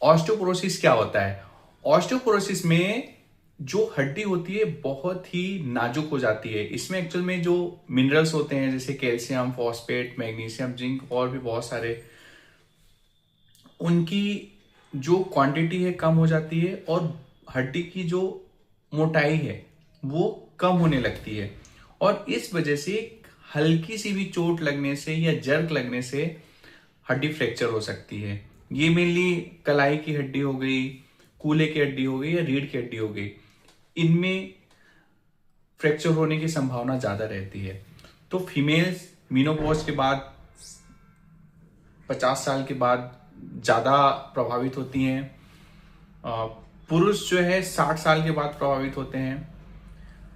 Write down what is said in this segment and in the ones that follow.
Osteoporosis क्या होता है? ऑस्टियोपोरोसिस में जो हड्डी होती है बहुत ही नाजुक हो जाती है। इसमें एक्चुअल में जो मिनरल्स होते हैं जैसे कैल्शियम, फॉस्फेट, मैग्नीशियम, जिंक और भी बहुत सारे, उनकी जो क्वांटिटी है कम हो जाती है और हड्डी की जो मोटाई है वो कम होने लगती है। और इस वजह से हल्की सी भी चोट लगने से या जर्क लगने से हड्डी फ्रैक्चर हो सकती है। ये मेनली कलाई की हड्डी हो गई, कूल्हे की हड्डी हो गई या रीढ़ की हड्डी हो गई, इनमें फ्रैक्चर होने की संभावना ज्यादा रहती है। तो फीमेल्स मीनोपॉज के बाद 50 साल के बाद ज्यादा प्रभावित होती हैं। पुरुष जो है 60 साल के बाद प्रभावित होते हैं।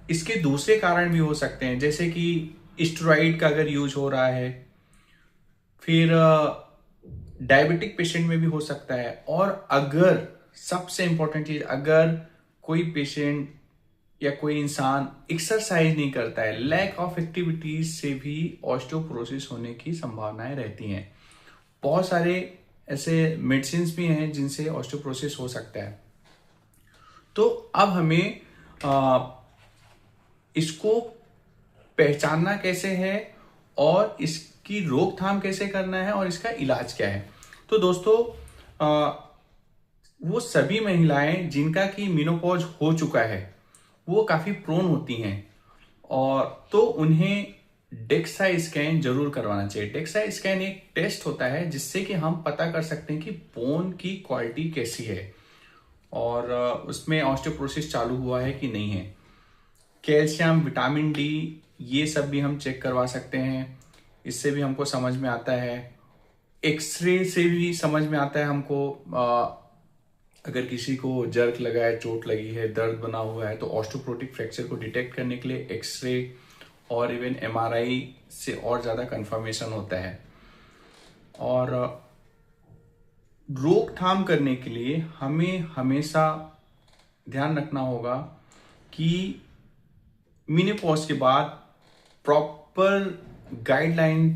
इसके दूसरे कारण भी हो सकते हैं, जैसे कि स्टेरॉइड का अगर यूज हो रहा है, फिर डायबिटिक पेशेंट में भी हो सकता है। और अगर सबसे इंपॉर्टेंट चीज, अगर कोई पेशेंट या कोई इंसान एक्सरसाइज नहीं करता है, लैक ऑफ एक्टिविटीज से भी ऑस्टियोपोरोसिस होने की संभावनाएं रहती हैं। बहुत सारे ऐसे मेडिसिन भी हैं जिनसे ऑस्टियोपोरोसिस हो सकता है। तो अब हमें इसको पहचानना कैसे है और इसकी रोकथाम कैसे करना है और इसका इलाज क्या है। तो दोस्तों, वो सभी महिलाएं जिनका कि मेनोपॉज हो चुका है वो काफी प्रोन होती हैं, और तो उन्हें डेक्सा स्कैन जरूर करवाना चाहिए। डेक्सा स्कैन एक टेस्ट होता है जिससे कि हम पता कर सकते हैं कि बोन की क्वालिटी कैसी है और उसमें ऑस्टियोपोरोसिस चालू हुआ है कि नहीं है। कैल्शियम, विटामिन डी, ये सब भी हम चेक करवा सकते हैं, इससे भी हमको समझ में आता है। एक्सरे से भी समझ में आता है हमको। अगर किसी को जर्क लगा है, चोट लगी है, दर्द बना हुआ है, तो ऑस्टियोपोरोटिक फ्रैक्चर को डिटेक्ट करने के लिए एक्सरे और इवन एमआरआई से और ज्यादा कंफर्मेशन होता है। और रोकथाम करने के लिए हमें हमेशा ध्यान रखना होगा कि मेनोपॉज के बाद प्रॉपर गाइडलाइन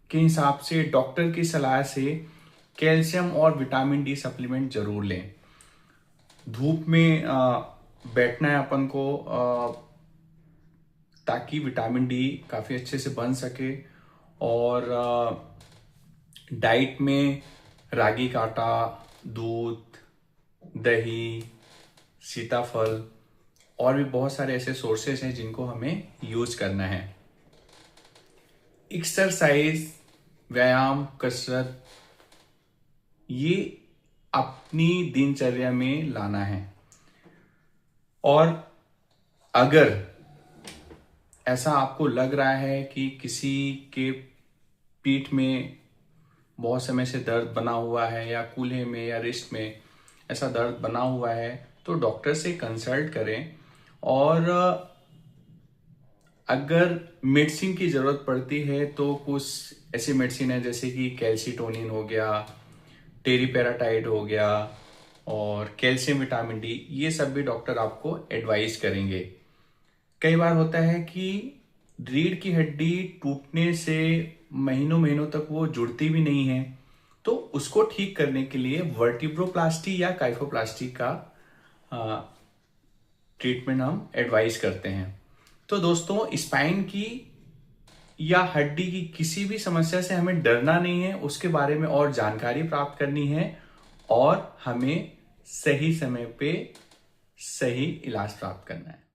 के हिसाब से डॉक्टर की सलाह से कैल्शियम और विटामिन डी सप्लीमेंट जरूर लें। धूप में बैठना है अपन को, ताकि विटामिन डी काफी अच्छे से बन सके। और डाइट में रागी का आटा, दूध, दही, सीताफल और भी बहुत सारे ऐसे सोर्सेस हैं जिनको हमें यूज करना है। एक्सरसाइज, व्यायाम, कसरत, ये अपनी दिनचर्या में लाना है। और अगर ऐसा आपको लग रहा है कि किसी के पीठ में बहुत समय से दर्द बना हुआ है या कूल्हे में या रिस्ट में ऐसा दर्द बना हुआ है, तो डॉक्टर से कंसल्ट करें। और अगर मेडिसिन की जरूरत पड़ती है तो कुछ ऐसी मेडिसिन है जैसे कि कैल्सीटोनिन हो गया, टेरीपेराटाइड हो गया और कैल्शियम, विटामिन डी, ये सब भी डॉक्टर आपको एडवाइस करेंगे। कई बार होता है कि रीढ़ की हड्डी टूटने से महीनों महीनों तक वो जुड़ती भी नहीं है, तो उसको ठीक करने के लिए वर्टिब्रोप्लास्टी या काइफोप्लास्टी का ट्रीटमेंट हम एडवाइस करते हैं। तो दोस्तों, स्पाइन की या हड्डी की किसी भी समस्या से हमें डरना नहीं है, उसके बारे में और जानकारी प्राप्त करनी है और हमें सही समय पे सही इलाज प्राप्त करना है।